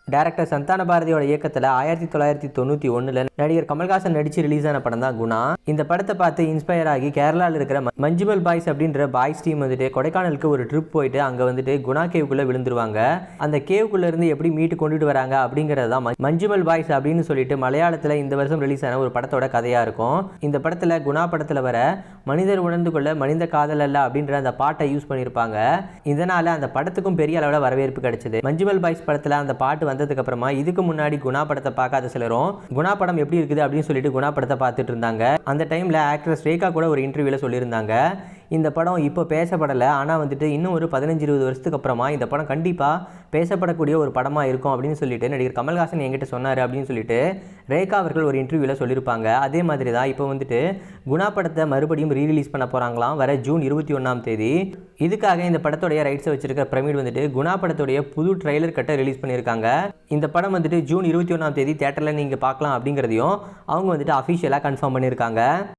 Director சந்தான பாரதியோட இயக்கத்தில் 1991 நடிகர் கமல்ஹாசன் நடிச்சு ரிலீஸ் ஆன படம் தான் குணா. இந்த படத்தை பார்த்து இன்ஸ்பயர் ஆகி கேரளாவில் இருக்கிற மஞ்சுமல் பாய்ஸ் அப்படின்ற பாய்ஸ் டீம் வந்துட்டு கொடைக்கானலுக்கு ஒரு ட்ரிப் போயிட்டு அங்கே வந்துட்டு குணா கேவுக்குள்ளே விழுந்துருவாங்க. அந்த கேவுக்குள்ளே இருந்து எப்படி மீட்டு கொண்டுட்டு வராங்க அப்படிங்கிறது தான் மஞ்சுமல் பாய்ஸ் அப்படின்னு சொல்லிட்டு மலையாளத்தில் இந்த வருஷம் ரிலீஸ் ஆன ஒரு படத்தோட கதையாக இருக்கும். இந்த படத்தில் குணா படத்தில் வர மனிதர் உணர்ந்து கொள்ள மனித காதல் அல்ல அப்படின்ற அந்த பாட்டை யூஸ் பண்ணியிருப்பாங்க. இதனால் அந்த படத்துக்கும் பெரிய அளவில் வரவேற்பு கிடைச்சது. மஞ்சுமல் பாய்ஸ் படத்தில் அந்த பாட்டு வந்ததுக்கு அப்புறமா இதுக்கு முன்னாடி குணா படத்தை பார்க்காத சிலரும் குணா படம் எப்படி இருக்குது அப்படின்னு சொல்லிட்டு குணா படத்தை பார்த்துட்டு இருந்தாங்க. அந்த டைம்ல ஆக்ட்ரஸ் ரேகா கூட ஒரு இன்டர்வியூல சொல்லியிருந்தாங்க, இந்த படம் இப்போ பேசப்படலை, ஆனால் வந்துட்டு இன்னும் ஒரு 15-20 வருஷத்துக்கு அப்புறமா இந்த படம் கண்டிப்பாக பேசப்படக்கூடிய ஒரு படமாக இருக்கும் அப்படின்னு சொல்லிட்டு நடிகர் கமல்ஹாசன் என்கிட்ட சொன்னார் அப்படின்னு சொல்லிட்டு ரேகா அவர்கள் ஒரு இன்டர்வியூவில் சொல்லியிருப்பாங்க. அதே மாதிரி தான் இப்போ வந்துட்டு குணா படத்தை மறுபடியும் ரீரிலீஸ் பண்ண போகிறாங்களாம் வர ஜூன் 21 இதுக்காக இந்த படத்துடைய ரைட்ஸை வச்சிருக்க பிரமிட் வந்துட்டு குணா படத்துடைய புது ட்ரெய்லர் கட்டை ரிலீஸ் பண்ணியிருக்காங்க. இந்த படம் வந்துட்டு ஜூன் 21 தியேட்டரில் நீங்கள் பார்க்கலாம் அப்படிங்கிறதையும் அவங்க வந்துட்டு அஃபிஷியலாக கன்ஃபார்ம் பண்ணியிருக்காங்க.